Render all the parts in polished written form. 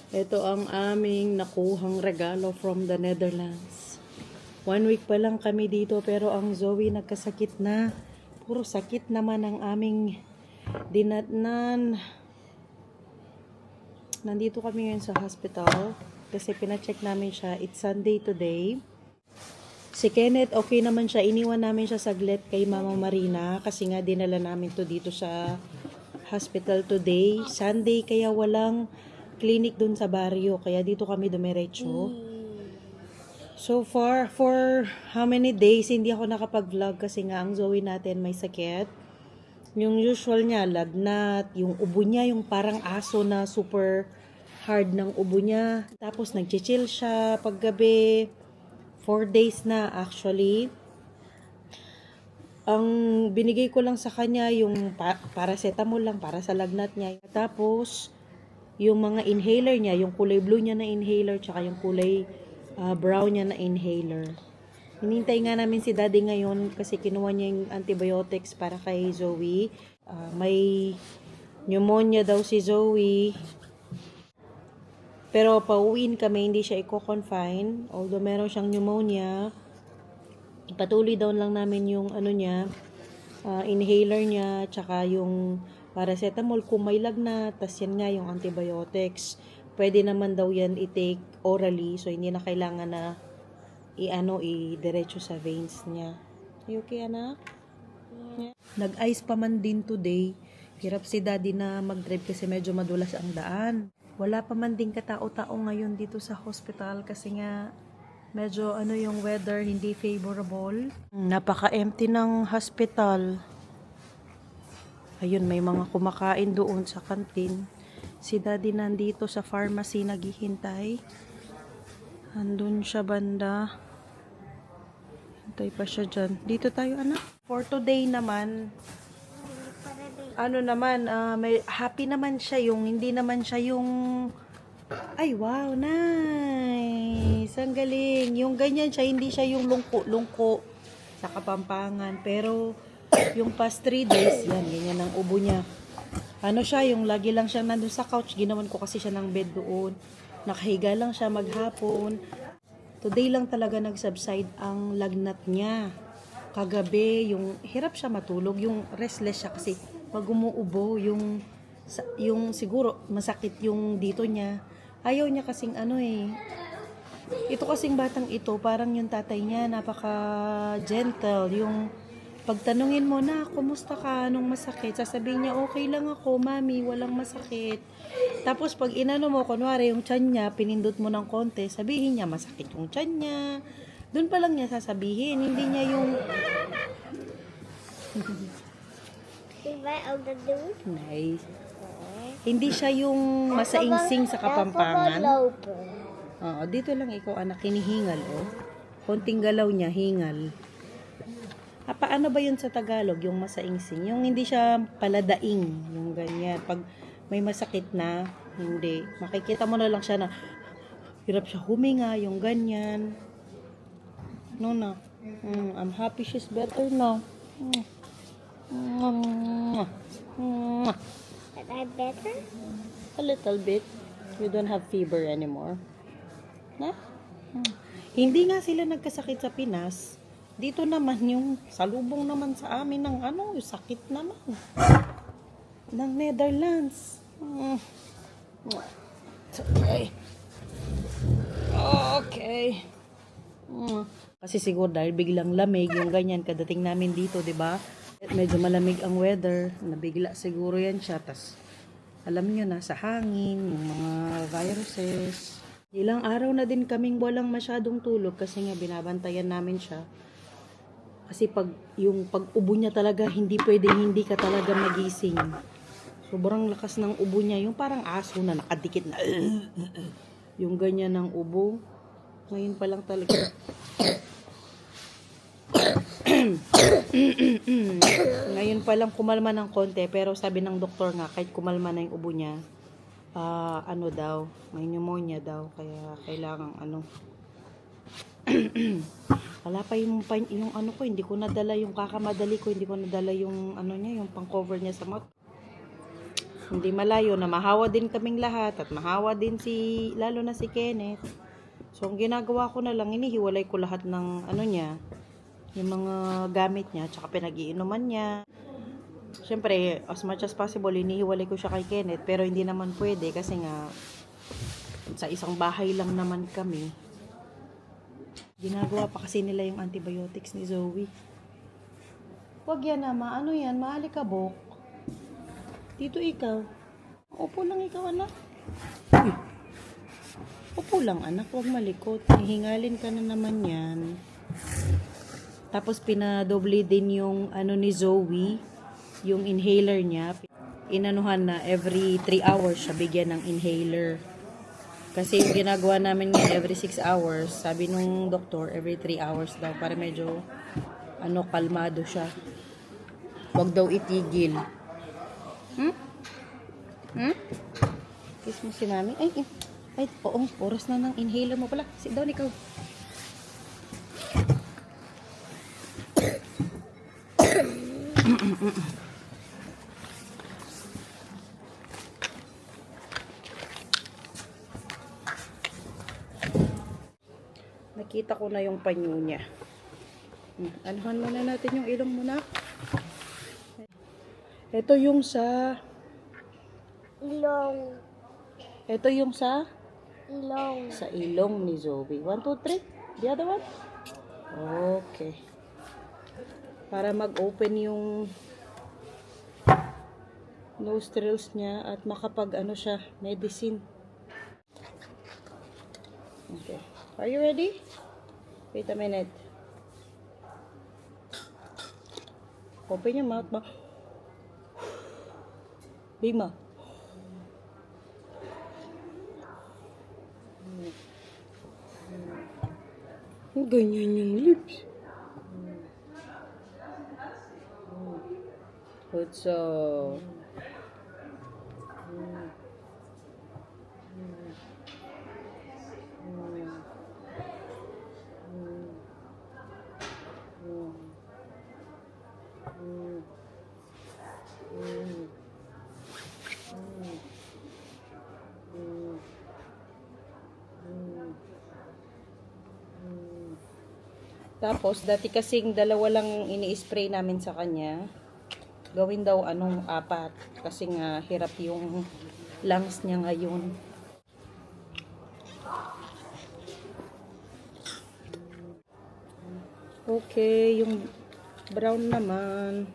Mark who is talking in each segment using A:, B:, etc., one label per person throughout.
A: Ito ang aming nakuhang regalo from the Netherlands. 1 week pa lang kami dito pero ang Zoe nagkasakit na. Puro sakit naman ang aming dinatnan. Nandito kami ngayon sa hospital kasi pina-check namin siya. It's Sunday today. Si Kenneth, okay naman siya. Iniwan namin siya saglit kay Mama Marina kasi nga dinala namin to dito sa hospital today. Sunday kaya walang clinic dun sa barrio. Kaya dito kami dumiretso. So far, for how many days, hindi ako nakapag-vlog kasi nga ang Zoe natin may sakit. Yung usual niya, lagnat. Yung ubo niya, yung parang aso na super hard ng ubo niya. Tapos nag-chill siya paggabi. 4 days na actually. Ang binigay ko lang sa kanya yung paracetamol lang para sa lagnat niya. Tapos, yung mga inhaler niya, yung kulay blue niya na inhaler, tsaka yung kulay brown niya na inhaler. Hinintay nga namin si Daddy ngayon kasi kinuha niya yung antibiotics para kay Zoe. May pneumonia daw si Zoe. Pero pauwiin kami, hindi siya i-confine. Although meron siyang pneumonia, patuloy daw lang namin yung inhaler niya, tsaka yung paracetamol kung may lagnat, tas yan nga yung antibiotics. Pwede naman daw yan i-take orally, so hindi na kailangan na i-diretso sa veins niya. You okay, anak? Yeah. Nag-ice pa man din today. Hirap si Daddy na mag-drive kasi medyo madulas ang daan. Wala pa man din katao-tao ngayon dito sa hospital kasi nga medyo yung weather hindi favorable. Napaka-empty ng hospital. Ayun, may mga kumakain doon sa kantin. Si Daddy nandito sa pharmacy naghihintay. Andun siya banda. Hintay pa siya dyan. Dito tayo, anak. For today naman, may happy naman siya. Yung hindi naman siya yung ay, wow, nice. Ang galing. Yung ganyan siya, hindi siya yung lungko sa Kapampangan. Pero, yung past 3 days, yan, ganyan ang ubo niya. Yung lagi lang siya nandun sa couch. Ginawan ko kasi siya ng bed doon. Nakahiga lang siya maghapon. Today lang talaga nag-subside ang lagnat niya. Kagabi, yung hirap siya matulog. Yung restless siya kasi pag umuubo, yung siguro masakit yung dito niya. Ayaw niya kasing ito kasing batang ito, parang yung tatay niya, napaka-gentle. Yung pagtanungin mo na, kumusta ka, anong masakit? Sasabihin niya, okay lang ako, mami, walang masakit. Tapos pag inano mo, kunwari yung tiyan niya, pinindot mo ng konti, sabihin niya, masakit yung tiyan niya. Doon pa lang niya sasabihin, hindi niya yung nice. Hindi siya yung masaingsing sa Kapampangan. Oo, dito lang ikaw anak, kinihingal konting galaw niya, hingal. Paano ba yun sa Tagalog, yung masaingsing? Yung hindi siya paladaing, yung ganyan. Pag may masakit na, hindi. Makikita mo na lang siya na hirap siya huminga, yung ganyan. No, no. I'm happy she's better now.
B: But I'm better?
A: A little bit. You don't have fever anymore. Na? Hindi nga sila nagkasakit sa Pinas. Dito naman yung salubong naman sa amin ng yung sakit naman. Ng Netherlands. Okay. Okay. Kasi siguro dahil biglang lamig yung ganyan kadating namin dito, 'di ba? Medyo malamig ang weather, nabigla siguro yan siya. Tas alam niyo na sa hangin, yung mga viruses. Ilang araw na din kaming walang masyadong tulog kasi nga binabantayan namin siya. Kasi pag ubo niya talaga, hindi pwedeng hindi ka talaga magising. Sobrang lakas ng ubo niya, yung parang aso na nakadikit na yung ganyan ng ubo. Ngayon pa lang talaga. Ngayon pa lang kumalma ng konti, pero sabi ng doktor nga kahit kumalma na yung ubo niya, may pneumonia daw, kaya kailangan wala pa yung ko, hindi ko nadala yung kakamadali ko, hindi ko nadala yung yung pang cover niya sa mouth. hindi malayo na mahawa din kaming lahat at mahawa din lalo na si Kenneth. So, ang ginagawa ko na lang, inihiwalay ko lahat ng ano niya, yung mga gamit niya, tsaka pinag-iinuman niya. Siyempre, as much as possible, inihiwalay ko siya kay Kenneth, pero hindi naman pwede kasi nga, sa isang bahay lang naman kami. Ginagawa pa kasi nila yung antibiotics ni Zoe. Wag yan ama, ano yan, maalikabok. Dito ikaw. Upo lang ikaw, anak. Uy. Upo lang, anak. Huwag malikot. Hihingalin ka na naman yan. Tapos, pinadoble din yung ano ni Zoe, yung inhaler niya. Inanuhan na every 3 hours siya bigyan ng inhaler. Kasi yung ginagawa namin ngayon every 6 hours. Sabi nung doktor, every 3 hours daw. Para medyo, kalmado siya. Huwag daw itigil. Kiss mo si mami. Ay, oo, oras na ng inhaler mo pala. Sit down ikaw. Nakita ko na yung panyo niya. Anuhan muna natin yung ilong muna. Ito yung sa
B: ilong.
A: Ito yung sa
B: Ilong.
A: sa ilong ni Zoe. 1, 2, 3. The other one? Okay. Para mag-open yung nostrils niya at makapag siya, medicine. Okay. Are you ready? Wait a minute. Open your mouth, ma. Big ma. Ganyan yung lips. Good so. Tapos, dati kasing dalawa lang ini-spray namin sa kanya. Gawin daw 4. Kasi nga, hirap yung lungs niya ngayon. Okay, yung brown naman.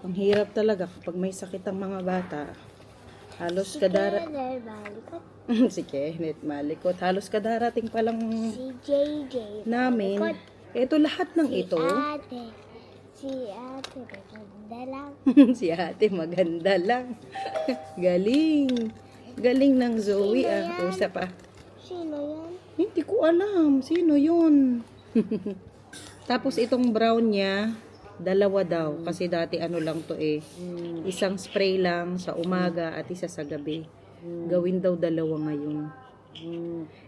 A: Ang hirap talaga kapag may sakit ang mga bata. Halos si Kenneth malikot. Halos kadarating pa lang
B: Si JJ.
A: namin. Ito lahat ng ito.
B: Si ate maganda lang.
A: Si ate maganda lang. Galing. Galing ng Zoe.
B: Sino yan?
A: Usap pa.
B: Sino yan?
A: Hindi ko alam. Sino yun? Tapos itong brown niya, 2 daw. Kasi dati lang to eh. Isang spray lang sa umaga at isa sa gabi. Gawin daw 2 ngayon.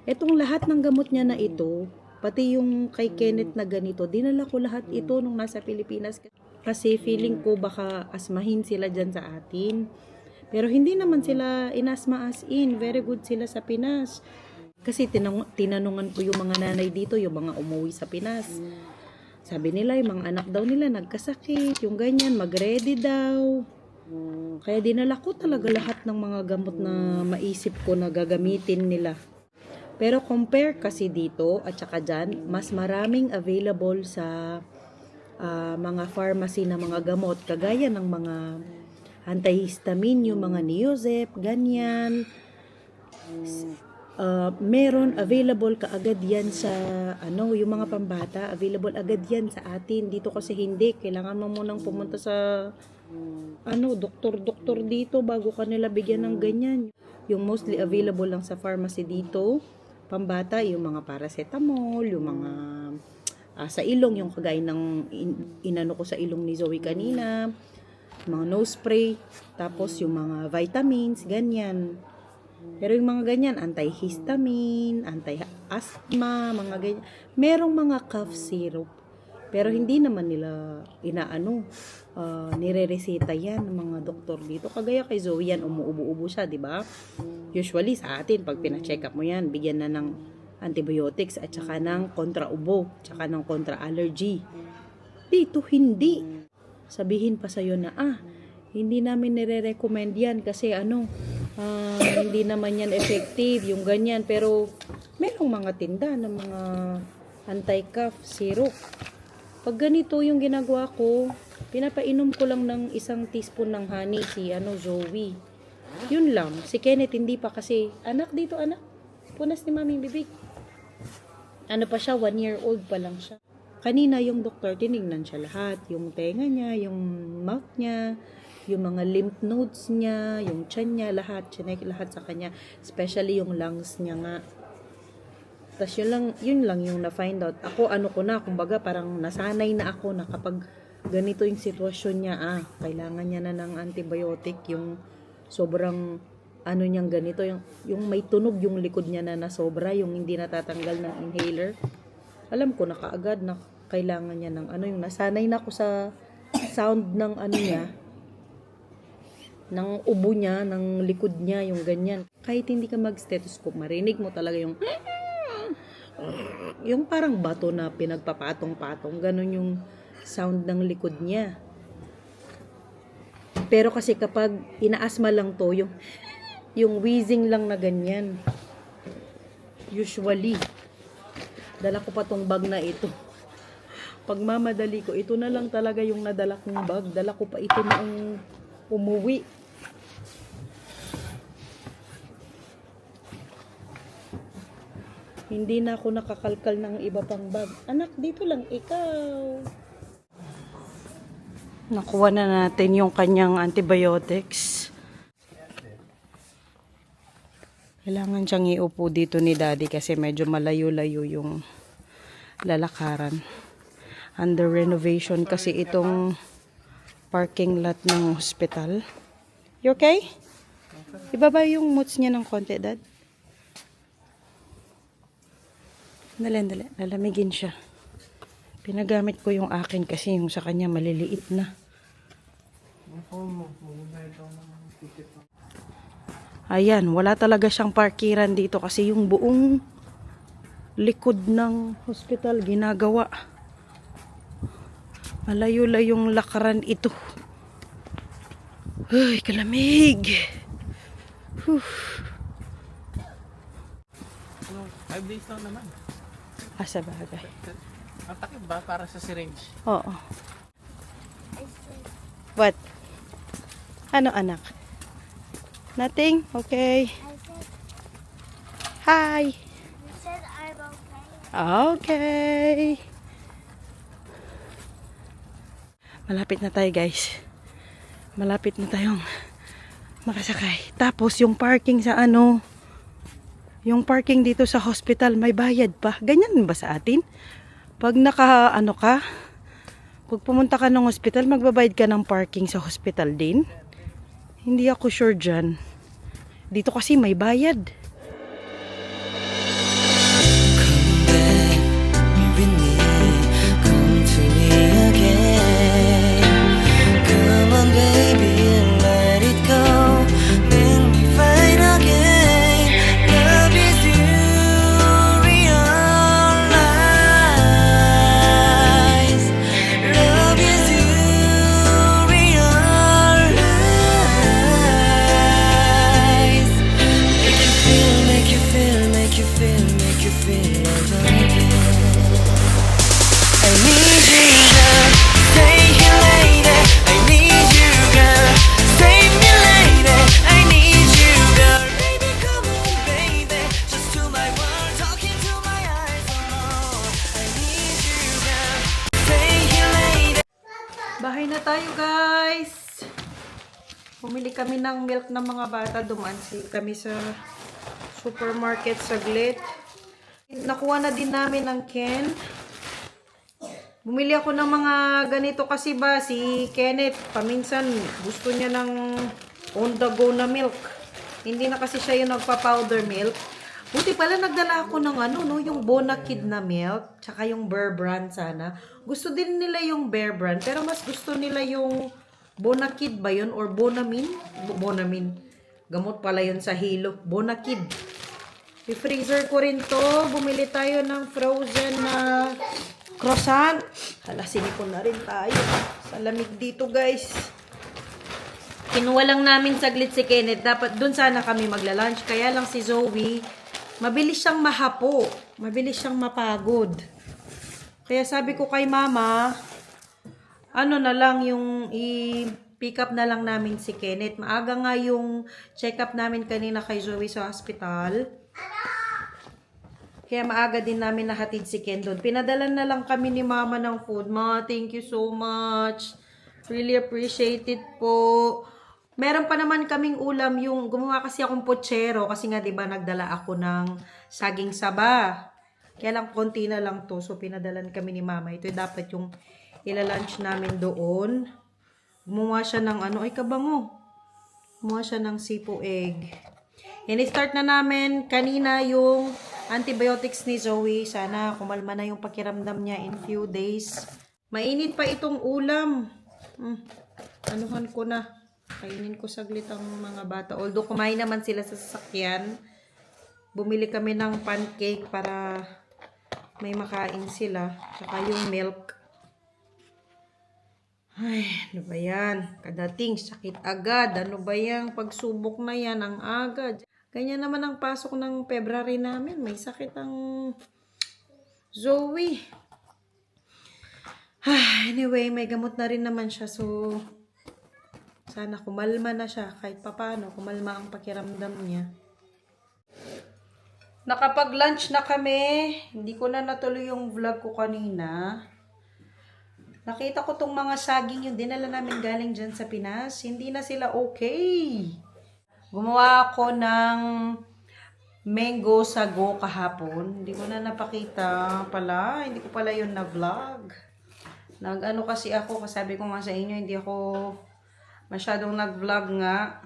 A: Etong lahat ng gamot niya na ito, pati yung kay Kenneth na ganito, dinala ko lahat ito nung nasa Pilipinas. Kasi feeling ko baka asmahin sila dyan sa atin. Pero hindi naman sila inasma as in. Very good sila sa Pinas. Kasi tinanungan ko yung mga nanay dito, yung mga umuwi sa Pinas. Sabi nila, yung mga anak daw nila nagkasakit, yung ganyan, mag-ready daw. Kaya dinala ko talaga lahat ng mga gamot na maisip ko na gagamitin nila. Pero compare kasi dito at saka dyan, mas maraming available sa mga pharmacy na mga gamot. Kagaya ng mga antihistamine, yung mga Neozep, ganyan. Meron available kaagad yan sa yung mga pambata, available agad yan sa atin. Dito kasi hindi, kailangan mo munang pumunta sa doktor dito bago ka nila bigyan ng ganyan. Yung mostly available lang sa pharmacy dito, pambata, yung mga paracetamol, yung mga sa ilong, yung kagaya ng inano ko sa ilong ni Zoe kanina, mga nose spray, tapos yung mga vitamins, ganyan. Pero yung mga ganyan, antihistamine, anti-asthma, mga ganyan. Merong mga cough syrup. Pero hindi naman nila nire-reseta yan ng mga doktor dito. Kagaya kay Zoe yan, umuubo-ubo siya, di ba? Usually sa atin, pag pina-check up mo yan, bigyan na ng antibiotics at saka ng kontra-ubo, saka ng kontra-allergy. Dito, hindi. Sabihin pa sa'yo na, hindi namin nire-recommend yan kasi hindi naman yan effective, yung ganyan. Pero, merong mga tinda ng mga anti-cough syrup. Pag ganito yung ginagawa ko, pinapainom ko lang ng 1 teaspoon ng honey si Zoe. Yun lang. Si Kenneth hindi pa kasi, anak dito anak. Punas ni maming bibig. Ano pa siya, 1 year old pa lang siya. Kanina yung doktor, tinignan siya lahat. Yung tenga niya, yung mouth niya, yung mga lymph nodes niya, yung tiyan niya, lahat. Chinek lahat sa kanya. Especially yung lungs niya nga. Tapos yun lang yung na-find out. Ako, kumbaga parang nasanay na ako na kapag ganito yung sitwasyon niya, kailangan niya na ng antibiotic, yung sobrang, niyang ganito, yung may tunog yung likod niya na nasobra, yung hindi natatanggal ng inhaler. Alam ko na kaagad na kailangan niya ng yung nasanay na ako sa sound ng niya, ng ubo niya, ng likod niya, yung ganyan. Kahit hindi ka mag-stethoscope, marinig mo talaga yung parang bato na pinagpapatong-patong, ganun yung sound ng likod niya. Pero kasi kapag inaasma lang to, yung wheezing lang na ganyan. Usually, dala ko pa tong bag na ito. Pag mamadali ko, ito na lang talaga yung nadala kong bag. Dala ko pa ito noong umuwi. Hindi na ako nakakalkal ng iba pang bag. Anak, dito lang ikaw. Nakuha na natin yung kanyang antibiotics. Kailangan siyang iupo dito ni Daddy kasi medyo malayo-layo yung lalakaran. Under renovation kasi itong parking lot ng hospital. You okay? Ibaba yung moods niya ng konti, Dad. Dali. Lalamigin siya. Pinagamit ko yung akin kasi yung sa kanya maliliit na. Ayan, wala talaga siyang parkiran dito kasi yung buong likod ng hospital ginagawa. Malayo-layong lakaran ito. Ay, kalamig.
C: 5 days lang naman.
A: Sa bagay.
C: Ang takip ba para sa syringe?
A: Oo. What? Ano, anak? Nothing? Okay. Hi.
B: You said I'm okay.
A: Okay. Malapit na tayo, guys. Malapit na tayong makasakay. Tapos yung parking sa yung parking dito sa hospital may bayad pa. Ganyan ba sa atin? Pag pag pumunta ka ng hospital, magbabayad ka ng parking sa hospital din? Hindi ako sure dyan. Dito kasi may bayad. Bahay na tayo, guys. Bumili kami ng milk ng mga bata. Dumaan kami sa supermarket saglit. Nakuha na din namin ng can. Bumili ako ng mga ganito kasi ba si Kenneth paminsan gusto niya ng on the go na milk. Hindi na kasi siya yung nagpa-powder milk. Buti pala nagdala ako ng ano, no, yung Bonakid na milk, tsaka yung Bear Brand sana. Gusto din nila yung Bear Brand, pero mas gusto nila yung Bonakid ba yun? Or Bonamin? Bonamin. Gamot pala yun sa hilo. Bonakid. I-freezer ko rin to. Bumili tayo ng frozen na croissant. Hala, sinipon na rin tayo. Sa lamig dito, guys. Kinuha lang namin saglit si Kenneth. Dapat dun sana kami magla-lunch. Kaya lang si Zoe, mabilis siyang mahapo. Mabilis siyang mapagod. Kaya sabi ko kay Mama, ano na lang yung i-pick up na lang namin si Kenneth. Maaga nga yung check-up namin kanina kay Zoe sa hospital. Kaya maaga din namin nahatid si Ken doon. Pinadalan na lang kami ni Mama ng food. Ma, thank you so much. Really appreciate it po. Meron pa naman kaming ulam yung gumawa kasi akong pochero kasi nga 'di ba nagdala ako ng saging saba. Kaya lang konti na lang to. So pinadalan kami ni Mama. Ito dapat yung ila-lunch namin doon. Gumawa siya ng ano, ay kabango. Gumawa siya ng sipo egg. In-start na namin kanina yung antibiotics ni Zoe. Sana kumalma na yung pakiramdam niya in few days. Mainit pa itong ulam. Anuhan ko na. Kainin ko saglit ang mga bata. Although kumain naman sila sa sasakyan. Bumili kami ng pancake para may makain sila. Saka yung milk. Ay, ano ba yan? Kadating, sakit agad. Ano ba yan? Pagsubok na yan, ang agad. Ganyan naman ang pasok ng February namin. May sakit ang Zoe. Anyway, may gamot na rin naman siya. So, sana kumalma na siya. Kahit papano, kumalma ang pakiramdam niya. Nakapag-lunch na kami. Hindi ko na natuloy yung vlog ko kanina. Nakita ko tong mga saging yung dinala namin galing dyan sa Pinas. Hindi na sila okay. Gumawa ako ng mango sago kahapon. Hindi ko na napakita pala. Hindi ko pala yun na vlog. Nag-ano kasi ako. Kasabi ko nga sa inyo, hindi ako masyadong nag-vlog nga.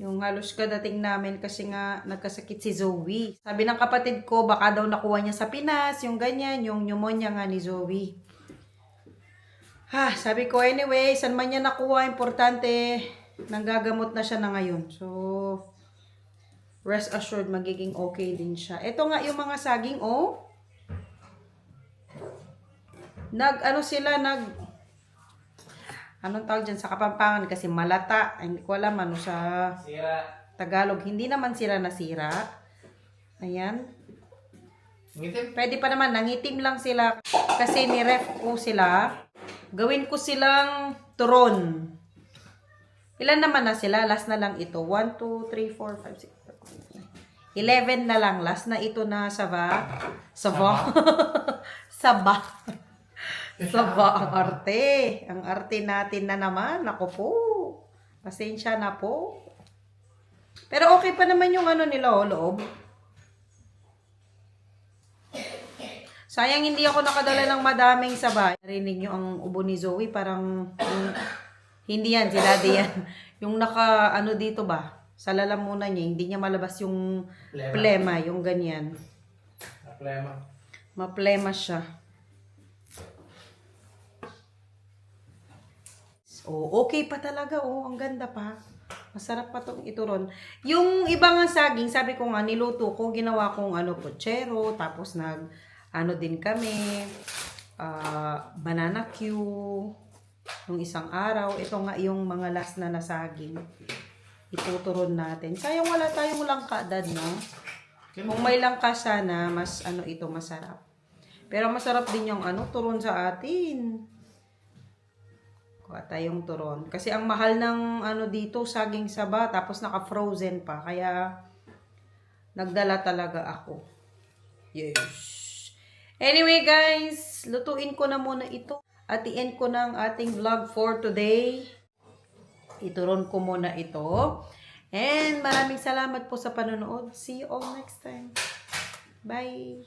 A: Yung halos kadating namin kasi nga nagkasakit si Zoe. Sabi ng kapatid ko, baka daw nakuha niya sa Pinas, yung ganyan, yung pneumonia nga ni Zoe. Sabi ko, anyway, saan man niya nakuha, importante, nanggagamot na siya na ngayon. So, rest assured, magiging okay din siya. Ito nga yung mga saging, oh. Anong tawag dyan sa Kapampangan? Kasi malata. Hindi ko alam ano sa
C: Sira.
A: Tagalog. Hindi naman sila nasira. Ayan.
C: Ngitim?
A: Pwede pa naman. Nangitim lang sila. Kasi ni-ref ko sila. Gawin ko silang turon. Ilan naman na sila? Last na lang ito. 1, 2, 3, 4, 5, 6, 11 na lang. Last na ito na Saba. Saba. Saba ang arte. Ang arte natin na naman. Ako po. Pasensya na po. Pero okay pa naman yung ano nila, oh, loob. Sayang hindi ako nakadala ng madaming saba. Narinig nyo ang ubo ni Zoe. Parang, hindi yan, si Daddy yan. Yung ano dito ba? Sa lalamunan niya, hindi niya malabas yung plema, yung ganyan. Maplema siya. Oh, okay pa talaga. Oh, ang ganda pa. Masarap pa tong ituron. Yung ibang saging, sabi ko nga, niluto ko, ginawa kong pochero, tapos din kami, banana Q, nung isang araw. Ito nga yung mga last na nasaging. Ituturon natin. Sayang wala tayong langka, Dad, no? Kung may langka sana, mas ito masarap. Pero masarap din yung turon sa atin. Kuha tayong turon. Kasi ang mahal ng dito, saging saba, tapos naka-frozen pa. Kaya, nagdala talaga ako. Yes. Anyway, guys, lutuin ko na muna ito. At i-end ko ng ating vlog for today. Ituron ko muna ito. And maraming salamat po sa panonood. See you all next time. Bye!